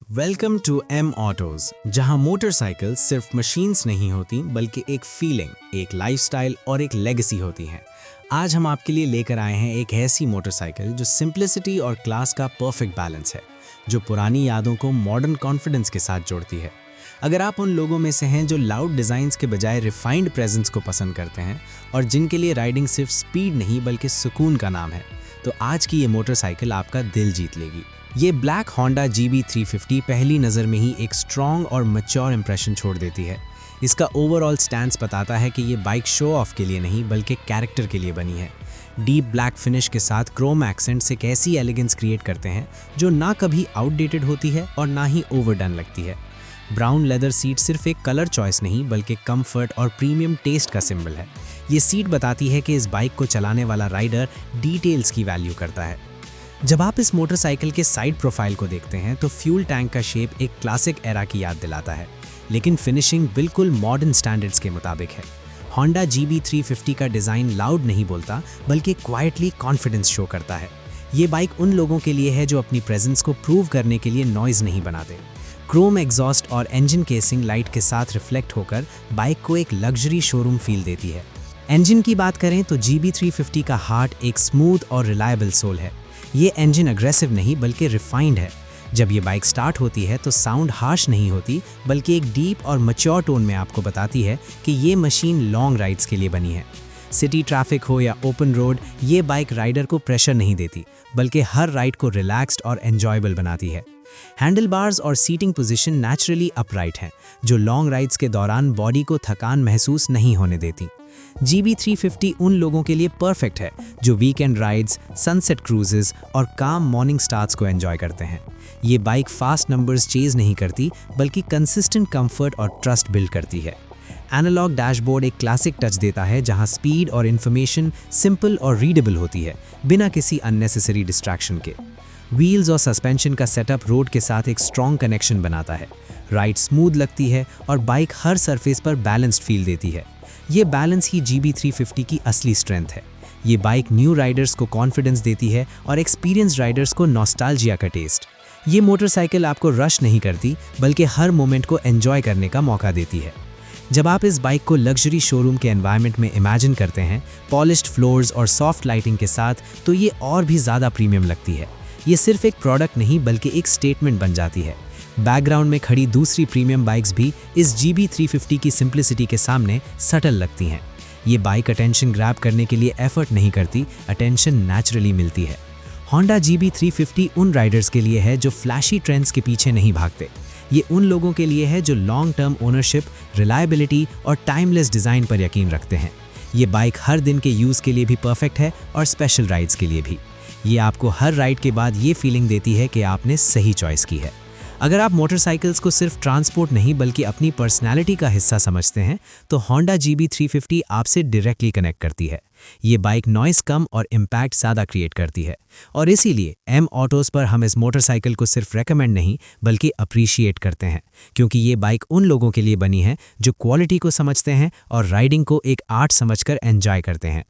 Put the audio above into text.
Welcome to M autos, जहां motorcycle सिर्फ machines नहीं होती बल्कि एक फीलिंग, एक लाइफस्टाइल और एक लेगेसी होती हैं। आज हम आपके लिए लेकर आए हैं एक ऐसी मोटरसाइकिल जो सिंप्लिसिटी और क्लास का परफेक्ट बैलेंस है, जो पुरानी यादों को मॉडर्न कॉन्फिडेंस के साथ जोड़ती है। अगर आप उन लोगों में से हैं जो लाउड डिज़ाइंस के बजाय रिफाइंड प्रेजेंस को पसंद करते हैं और जिनके लिए राइडिंग सिर्फ स्पीड नहीं बल्कि सुकून का नाम है, तो आज की ये मोटरसाइकिल आपका दिल जीत लेगी। ये ब्लैक होंडा GB350 पहली नज़र में ही एक स्ट्रॉन्ग और मैच्योर इंप्रेशन छोड़ देती है। इसका ओवरऑल स्टैंस बताता है कि ये बाइक शो ऑफ के लिए नहीं बल्कि कैरेक्टर के लिए बनी है। डीप ब्लैक फिनिश के साथ क्रोम एक्सेंट्स एक ऐसी एलिगेंस क्रिएट करते हैं जो ना कभी आउटडेटेड होती है और ना ही ओवरडन लगती है। ब्राउन लेदर सीट सिर्फ एक कलर चॉइस नहीं बल्कि कंफर्ट और प्रीमियम टेस्ट का सिंबल है। ये सीट बताती है कि इस बाइक को चलाने वाला राइडर डिटेल्स की वैल्यू करता है। जब आप इस मोटरसाइकिल के साइड प्रोफाइल को देखते हैं तो फ्यूल टैंक का शेप एक क्लासिक एरा की याद दिलाता है, लेकिन फिनिशिंग बिल्कुल मॉडर्न स्टैंडर्ड्स के मुताबिक है। होंडा GB350 का डिज़ाइन लाउड नहीं बोलता बल्कि क्वाइटली कॉन्फिडेंस शो करता है। ये बाइक उन लोगों के लिए है जो अपनी प्रेजेंस को प्रूव करने के लिए नॉइज़ नहीं बनाते। क्रोम एग्जॉस्ट और इंजन केसिंग लाइट के साथ रिफ्लेक्ट होकर बाइक को एक लग्जरी शोरूम फील देती है। इंजन की बात करें तो GB350 का हार्ट एक स्मूथ और रिलायबल सोल है। ये इंजन अग्रेसिव नहीं बल्कि रिफाइंड है। जब ये बाइक स्टार्ट होती है तो साउंड हार्श नहीं होती बल्कि एक डीप और मैच्योर टोन में आपको बताती है कि ये मशीन लॉन्ग राइड्स के लिए बनी है। सिटी ट्रैफिक हो या ओपन रोड, ये बाइक राइडर को प्रेशर नहीं देती बल्कि हर राइड को रिलैक्स्ड और एन्जॉयबल बनाती है। हैंडल बार्स और सीटिंग पोजीशन नेचुरली अपराइट हैं, जो लॉन्ग राइड्स के दौरान बॉडी को थकान महसूस नहीं होने देती। GB350 उन लोगों के लिए परफेक्ट है जो वीकेंड राइड्स, सनसेट क्रूजेस और काम मॉर्निंग स्टार्ट्स को एंजॉय करते हैं। ये बाइक फास्ट नंबर्स चेज नहीं करती बल्कि कंसिस्टेंट कंफर्ट और ट्रस्ट बिल्ड करती है। एनालॉग डैशबोर्ड एक क्लासिक टच देता है जहां स्पीड और इन्फॉर्मेशन सिंपल और रीडेबल होती है, बिना किसी अननेसेसरी डिस्ट्रैक्शन के। व्हील्स और सस्पेंशन का सेटअप रोड के साथ एक स्ट्रॉन्ग कनेक्शन बनाता है। राइड स्मूथ लगती है और बाइक हर सरफेस पर बैलेंस्ड फील देती है। ये बैलेंस ही GB350 की असली स्ट्रेंथ है। ये बाइक न्यू राइडर्स को कॉन्फिडेंस देती है और एक्सपीरियंस राइडर्स को नॉस्टैल्जिया का टेस्ट। ये मोटरसाइकिल आपको रश नहीं करती बल्कि हर मोमेंट को एंजॉय करने का मौका देती है। जब आप इस बाइक को लग्जरी शोरूम के एनवायरनमेंट में इमेजिन करते हैं, पॉलिश्ड फ्लोर्स और सॉफ्ट लाइटिंग के साथ, तो ये और भी ज़्यादा प्रीमियम लगती है। ये सिर्फ एक प्रोडक्ट नहीं बल्कि एक स्टेटमेंट बन जाती है। बैकग्राउंड में खड़ी दूसरी प्रीमियम बाइक्स भी इस GB350 की सिंप्लिसिटी के सामने सटल लगती हैं। ये बाइक अटेंशन ग्रैब करने के लिए एफर्ट नहीं करती, अटेंशन नेचुरली मिलती है। होंडा GB350 उन राइडर्स के लिए है जो फ्लैशी ट्रेंड्स के पीछे नहीं भागते। ये उन लोगों के लिए है जो लॉन्ग टर्म ओनरशिप, रिलायबिलिटी और टाइमलेस डिज़ाइन पर यकीन रखते हैं। ये बाइक हर दिन के यूज़ के लिए भी परफेक्ट है और स्पेशल राइड्स के लिए भी। ये आपको हर राइड के बाद ये फीलिंग देती है कि आपने सही चॉइस की है। अगर आप मोटरसाइकिल्स को सिर्फ ट्रांसपोर्ट नहीं बल्कि अपनी पर्सनैलिटी का हिस्सा समझते हैं, तो होंडा GB350 आपसे डायरेक्टली कनेक्ट करती है। ये बाइक नॉइस कम और इम्पैक्ट ज़्यादा क्रिएट करती है, और इसीलिए एम ऑटोज़ पर हम इस मोटरसाइकिल को सिर्फ रेकमेंड नहीं बल्कि अप्रिशिएट करते हैं, क्योंकि ये बाइक उन लोगों के लिए बनी है जो क्वालिटी को समझते हैं और राइडिंग को एक आर्ट समझकर एंजॉय करते हैं।